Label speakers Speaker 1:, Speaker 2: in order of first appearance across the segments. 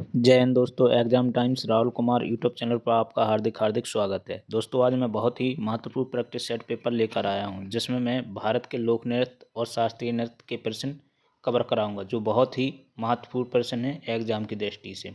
Speaker 1: जय हिंद दोस्तों। Exam times Rahul Kumar YouTube channel पर आपका हार्दिक हार्दिक स्वागत है। दोस्तों आज मैं बहुत ही महत्वपूर्ण प्रैक्टिस सेट पेपर लेकर आया हूं, जिसमें मैं भारत के लोक नृत्य और शास्त्रीय नृत्य के प्रश्न कवर कराऊंगा, जो बहुत ही महत्वपूर्ण प्रश्न है एग्जाम की दृष्टि से।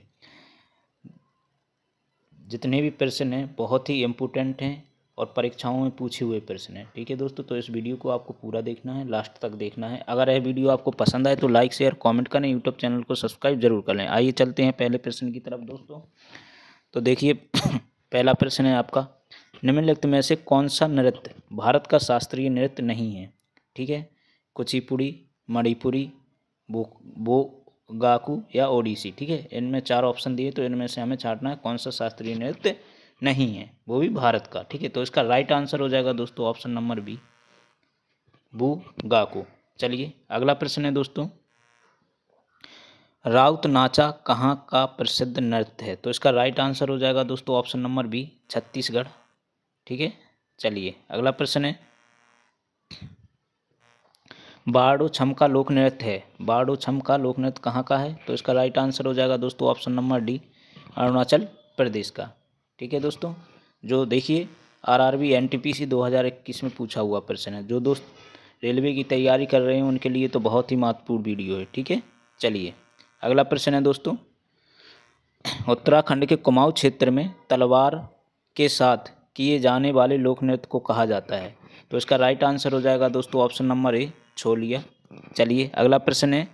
Speaker 1: जितने भी प्रश्न हैं बहुत ही इम्पोर्टेंट हैं और परीक्षाओं में पूछे हुए प्रश्न हैं। ठीक है दोस्तों, तो इस वीडियो को आपको पूरा देखना है, लास्ट तक देखना है। अगर यह वीडियो आपको पसंद आए तो लाइक शेयर कमेंट करें, यूट्यूब चैनल को सब्सक्राइब जरूर कर लें। आइए चलते हैं पहले प्रश्न की तरफ दोस्तों। तो देखिए पहला प्रश्न है आपका, निम्नलिखित में से कौन सा नृत्य भारत का शास्त्रीय नृत्य नहीं है? ठीक है, कुचिपुड़ी, मणिपुरी, बोगाकू या ओडिसी। ठीक है, इनमें चार ऑप्शन दिए, तो इनमें से हमें छांटना है कौन सा शास्त्रीय नृत्य नहीं है, वो भी भारत का। ठीक है, तो इसका राइट आंसर हो जाएगा दोस्तों ऑप्शन नंबर बी, बोगाकू। चलिए अगला प्रश्न है दोस्तों, राउत नाचा कहाँ का प्रसिद्ध नृत्य है? तो इसका राइट आंसर हो जाएगा दोस्तों ऑप्शन नंबर बी, छत्तीसगढ़। ठीक है, चलिए अगला प्रश्न है, बारडो छम का लोक नृत्य है, बारडो छम का लोक नृत्य कहाँ का है? तो इसका राइट आंसर हो जाएगा दोस्तों option number D, Arunachal Pradesh का। ठीक है दोस्तों, जो देखिए आरआरबी एनटीपीसी 2021 में पूछा हुआ प्रश्न है। जो दोस्त रेलवे की तैयारी कर रहे हैं उनके लिए तो बहुत ही महत्वपूर्ण वीडियो है। ठीक है, चलिए अगला प्रश्न है दोस्तों, उत्तराखंड के कुमाऊं क्षेत्र में तलवार के साथ किए जाने वाले लोक नृत्य को कहा जाता है? तो इसका राइट आंसर हो जाएगा दोस्तों ऑप्शन नंबर ए, छोलिया। चलिए अगला प्रश्न है,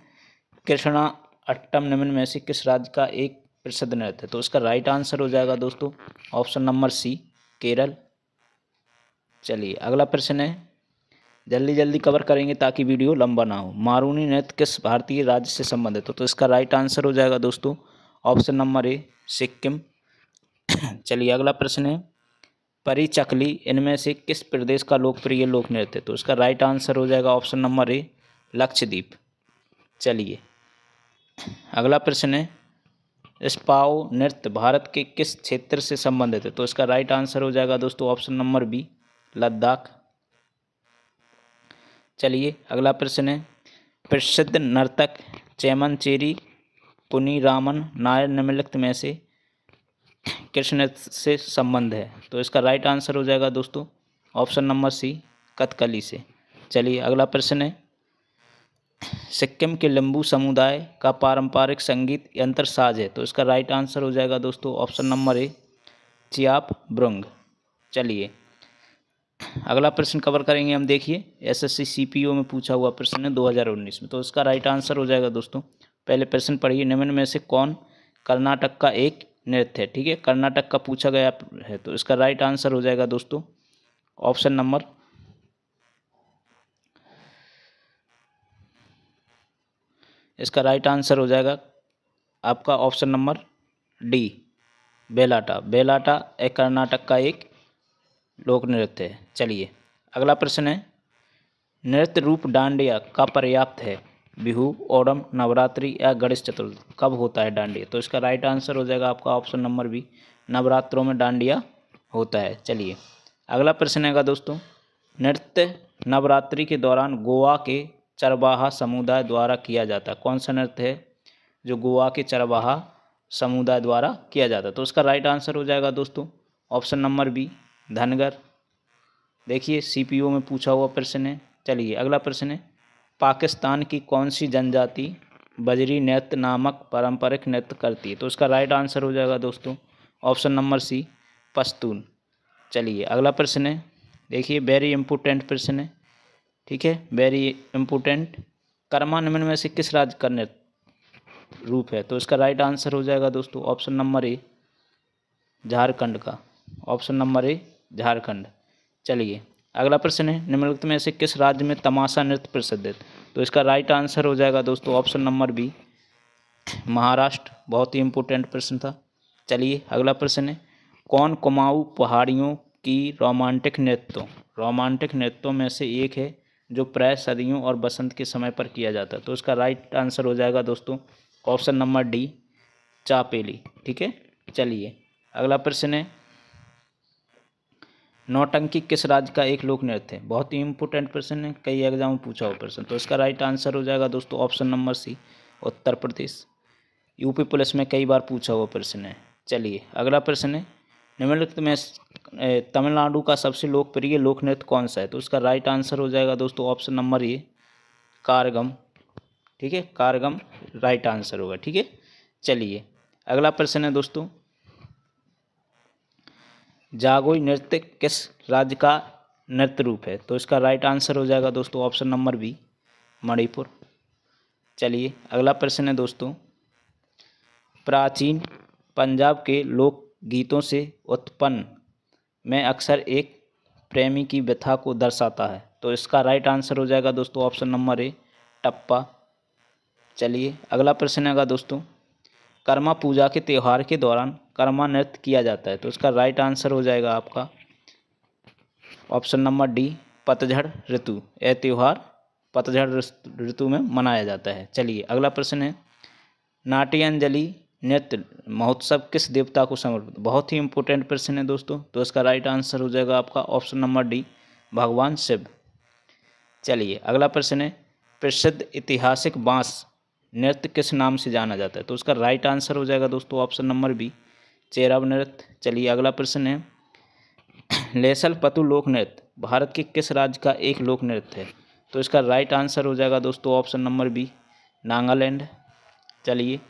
Speaker 1: कृष्णा अट्टम निम्न में से किस राज्य का एक प्रसिद्ध नृत्य है? तो इसका राइट आंसर हो जाएगा दोस्तों ऑप्शन नंबर सी, केरल। चलिए अगला प्रश्न है, जल्दी जल्दी कवर करेंगे ताकि वीडियो लंबा ना हो। मारूनी नृत्य किस भारतीय राज्य से संबंधित हो? तो इसका राइट आंसर हो जाएगा दोस्तों ऑप्शन नंबर ए, सिक्किम। चलिए अगला प्रश्न है, परिचकली इनमें से किस प्रदेश का लोकप्रिय लोक नृत्य है? तो इसका राइट आंसर हो जाएगा ऑप्शन नंबर ए, लक्षद्वीप। चलिए अगला प्रश्न है, स्पाओ नृत्य भारत के किस क्षेत्र से संबंधित है? तो इसका राइट आंसर हो जाएगा दोस्तों ऑप्शन नंबर बी, लद्दाख। चलिए अगला प्रश्न है, प्रसिद्ध नर्तक चेमनचेरी पुनीरामन नायर निम्नलिखित में से किस नृत्य से संबंध है? तो इसका राइट आंसर हो जाएगा दोस्तों ऑप्शन नंबर सी, कथकली से। चलिए अगला प्रश्न है, सिक्किम के लिम्बू समुदाय का पारंपरिक संगीत यंत्र साज है? तो इसका राइट आंसर हो जाएगा दोस्तों ऑप्शन नंबर ए, चियाप ब्रुंग। चलिए अगला प्रश्न कवर करेंगे हम। देखिए एसएससी सीपीओ में पूछा हुआ प्रश्न है 2019 में, तो इसका राइट आंसर हो जाएगा दोस्तों, पहले प्रश्न पढ़िए, निम्न में से कौन कर्नाटक का एक नृत्य है? ठीक है, कर्नाटक का पूछा गया है, तो इसका राइट आंसर हो जाएगा दोस्तों ऑप्शन नंबर, इसका राइट आंसर हो जाएगा आपका ऑप्शन नंबर डी, बेलाटा। बेलाटा एक कर्नाटक का एक लोक नृत्य है। चलिए अगला प्रश्न है, नृत्य रूप डांडिया का पर्याप्त है? बिहू, ओणम, नवरात्रि या गणेश चतुर्थी कब होता है डांडिया? तो इसका राइट आंसर हो जाएगा आपका ऑप्शन नंबर बी, नवरात्रों में डांडिया होता है। चलिए अगला प्रश्न है दोस्तों, नृत्य नवरात्रि के दौरान गोवा के चरवाहा समुदाय द्वारा किया जाता है? कौन सा नृत्य है जो गोवा के चरवाहा समुदाय द्वारा किया जाता है? तो उसका राइट आंसर हो जाएगा दोस्तों ऑप्शन नंबर बी, धनगर। देखिए सीपीओ में पूछा हुआ प्रश्न है। चलिए अगला प्रश्न है, पाकिस्तान की कौन सी जनजाति बजरी नृत्य नामक पारंपरिक नृत्य करती है? तो इसका राइट आंसर हो जाएगा दोस्तों ऑप्शन नंबर सी, पश्तून। चलिए अगला प्रश्न है, देखिए वेरी इंपॉर्टेंट प्रश्न है। ठीक है, वेरी इंपॉर्टेंट, कर्मा निम्न में से किस राज्य का नृत्य रूप है? तो इसका राइट आंसर हो जाएगा दोस्तों ऑप्शन नंबर ए, झारखंड का। Option number A, Jharkhand. चलिए अगला प्रश्न है, निम्नलिखित में से किस राज्य में तमाशा नृत्य प्रसिद्ध है? तो इसका राइट आंसर हो जाएगा दोस्तों ऑप्शन नंबर बी, महाराष्ट्र। बहुत ही इंपॉर्टेंट प्रश्न था। चलिए अगला प्रश्न है, कौन कुमाऊं पहाड़ियों की रोमांटिक नृत्यों में से एक है जो प्राय सर्दियों और बसंत के समय पर किया जाता है? तो इसका राइट आंसर हो जाएगा दोस्तों ऑप्शन नंबर डी, चापेली। ठीक है, चलिए अगला प्रश्न है, नौटंकी किस राज्य का एक लोक नृत्य है? बहुत ही इंपॉर्टेंट प्रश्न है, कई एग्जाम में पूछा हुआ प्रश्न। तो इसका राइट आंसर हो जाएगा दोस्तों option number C, Uttar Pradesh. UP police में कई बार पूछा हुआ प्रश्न है। चलिए अगला प्रश्न है, निम्नलिखित में तमिलनाडु का सबसे लोकप्रिय लोक नृत्य कौन सा है? तो उसका राइट आंसर हो जाएगा दोस्तों ऑप्शन नंबर ए, कारगम। ठीक है, कारगम राइट आंसर होगा। ठीक है, चलिए अगला प्रश्न है दोस्तों, जागोई नृत्य किस राज्य का नृत्य रूप है? तो इसका राइट आंसर हो जाएगा दोस्तों ऑप्शन नंबर बी, मणिपुर। चलिए अगला प्रश्न है दोस्तों, प्राचीन पंजाब के लोक गीतों से उत्पन्न में अक्सर एक प्रेमी की व्यथा को दर्शाता है। तो इसका राइट आंसर हो जाएगा दोस्तों ऑप्शन नंबर ए, टप्पा। चलिए अगला प्रश्न है दोस्तों, कर्मा पूजा के त्यौहार के दौरान कर्मा नृत्य किया जाता है। तो इसका राइट आंसर हो जाएगा आपका ऑप्शन नंबर डी, पतझड़ ऋतु। यह त्यौहार पतझड़ ऋतु में मनाया जाता है। चलिए अगला प्रश्न है, नाट्यांजलि नृत्य महोत्सव किस देवता को समर्पित? बहुत ही इंपॉर्टेंट प्रश्न है दोस्तों। तो इसका राइट आंसर हो जाएगा आपका ऑप्शन नंबर डी, भगवान शिव। चलिए अगला प्रश्न है, प्रसिद्ध ऐतिहासिक बांस नृत्य किस नाम से जाना जाता है? तो उसका राइट आंसर हो जाएगा दोस्तों ऑप्शन नंबर बी, चेरब नृत्य। चलिए अगला प्रश्न है, लेसल पतु लोक नृत्य भारत के किस राज्य का एक लोक नृत्य है? तो इसका राइट आंसर हो जाएगा दोस्तों ऑप्शन नंबर बी, नागालैंड। चलिए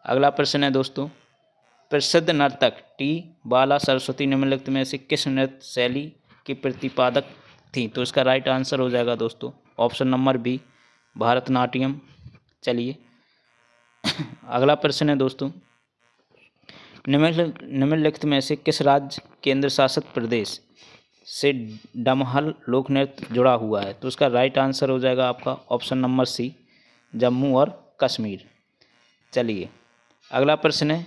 Speaker 1: अगला प्रश्न है दोस्तों, प्रसिद्ध नर्तक टी बाला सरस्वती निम्नलिखित में से किस नृत्य शैली की प्रतिपादक थी? तो इसका राइट आंसर हो जाएगा दोस्तों ऑप्शन नंबर बी, भारतनाट्यम। चलिए अगला प्रश्न है दोस्तों, निम्नलिखित में से किस राज्य केंद्र शासित प्रदेश से डमहल लोक नृत्य जुड़ा हुआ है? तो उसका राइट आंसर हो जाएगा आपका ऑप्शन नंबर सी, जम्मू और कश्मीर। चलिए अगला प्रश्न है,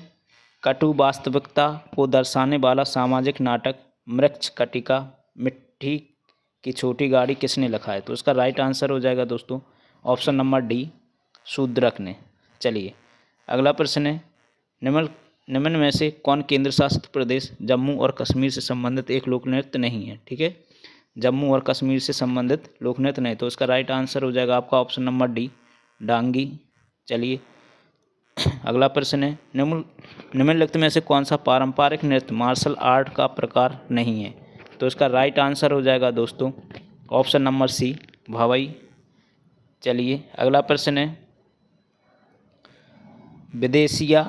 Speaker 1: कटु वास्तविकता को दर्शाने वाला सामाजिक नाटक मृक्ष कटिका मिट्टी की छोटी गाड़ी किसने लिखा है? तो उसका राइट आंसर हो जाएगा दोस्तों ऑप्शन नंबर डी, शूद्रक ने। चलिए अगला प्रश्न है, निम्न में से कौन केंद्र शासित प्रदेश जम्मू और कश्मीर से संबंधित एक लोक नृत्य नहीं है? ठीक है, जम्मू और कश्मीर से संबंधित लोक नृत्य नहीं। तो उसका राइट आंसर हो जाएगा आपका ऑप्शन नंबर डी, डांगी। चलिए अगला प्रश्न है, निम्नलिखित में से कौन सा पारंपरिक नृत्य मार्शल आर्ट का प्रकार नहीं है? तो इसका राइट आंसर हो जाएगा दोस्तों ऑप्शन नंबर सी, भवई। चलिए अगला प्रश्न है, विदेशिया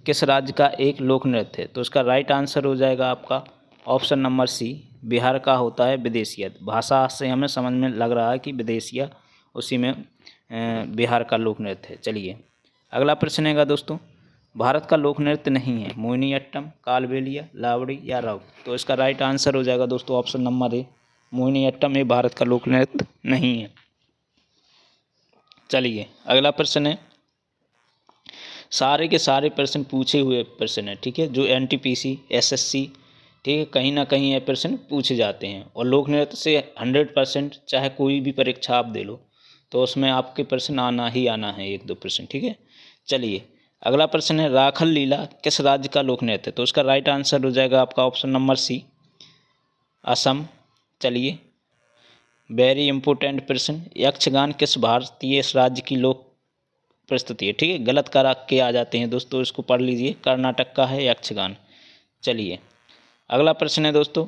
Speaker 1: किस राज्य का एक लोक नृत्य है? तो इसका राइट आंसर हो जाएगा आपका ऑप्शन नंबर सी, बिहार का होता है विदेशिया। भाषा से हमें समझ में लग रहा है कि विदेशिया उसी में बिहार का लोक नृत्य है। चलिए अगला प्रश्न है दोस्तों, भारत का लोक नृत्य नहीं है मोहिनीअट्टम, कालबेलिया, लावड़ी या राव? तो इसका राइट आंसर हो जाएगा दोस्तों ऑप्शन नंबर ए, मोहिनीअट्टम ये भारत का लोक नृत्य नहीं है। चलिए अगला प्रश्न है, सारे के सारे प्रश्न पूछे हुए प्रश्न है। ठीक है, जो एनटीपीसी एसएससी ठीक है कहीं ना कहीं ये प्रश्न पूछे जाते हैं, और लोक नृत्य से 100% चाहे कोई भी परीक्षा आप दे लो तो उसमें आपके प्रश्न आना ही आना है, 1-2 प्रश्न। ठीक है, चलिए अगला प्रश्न है, राखल लीला किस राज्य का लोक नृत्य है? तो उसका राइट आंसर हो जाएगा आपका ऑप्शन नंबर सी, असम। चलिए वेरी इंपॉर्टेंट प्रश्न, यक्षगान किस भारतीय राज्य की लोक प्रस्तुति है? ठीक है, गलत करा के आ जाते हैं दोस्तों, इसको पढ़ लीजिए, कर्नाटक का है यक्षगान। चलिए अगला प्रश्न है दोस्तों,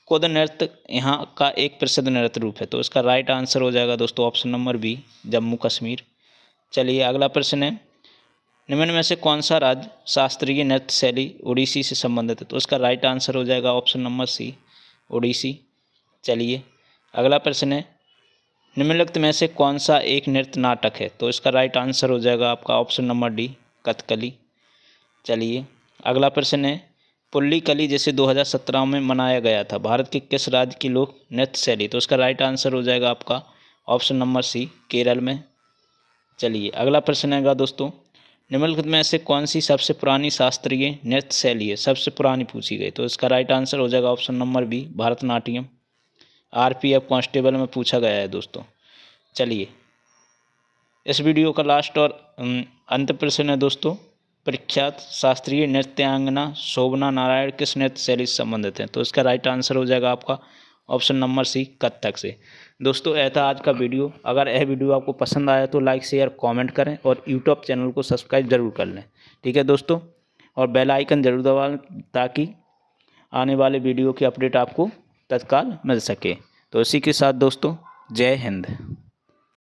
Speaker 1: कुद नृत्य यहाँ का एक प्रसिद्ध नृत्य रूप है। तो इसका राइट आंसर हो जाएगा दोस्तों option number B, Jammu Kashmir. चलिए अगला प्रश्न है, निम्न में से कौन सा राज्य शास्त्रीय नृत्य शैली ओडिसी से संबंधित है? तो इसका राइट आंसर हो जाएगा ऑप्शन नंबर सी, ओडिसी। चलिए अगला प्रश्न है, निम्नलिखित में से कौन सा एक नृत्य नाटक है? तो इसका राइट आंसर हो जाएगा आपका ऑप्शन नंबर डी, कथकली। चलिए अगला प्रश्न है, पुल्लीकली जिसे 2017 में मनाया गया था भारत के किस राज्य की लोक नृत्य शैली? तो इसका राइट आंसर हो जाएगा आपका ऑप्शन नंबर सी, केरल में। चलिए अगला प्रश्न है दोस्तों, निम्नलिखित में से कौन सी सबसे पुरानी शास्त्रीय नृत्य शैली है? सबसे पुरानी पूछी गई, तो इसका राइट आंसर हो जाएगा option number B, Bharatanatyam. RPF constable में पूछा गया है दोस्तों। चलिए इस वीडियो का लास्ट और अंत प्रश्न है दोस्तों, प्रख्यात शास्त्रीय नृत्यांगना शोभना नारायण किस नृत्य शैली से संबंधित है? तो इसका राइट आंसर हो जाएगा आपका ऑप्शन नंबर सी कत्थक से। दोस्तों यह था आज का वीडियो। अगर यह वीडियो आपको पसंद आया तो लाइक शेयर कमेंट करें और यूट्यूब चैनल को सब्सक्राइब जरूर कर लें। ठीक है दोस्तों, और बेल आइकन जरूर दबा लें ताकि आने वाले वीडियो की अपडेट आपको तत्काल मिल सके। तो इसी के साथ दोस्तों, जय हिंद।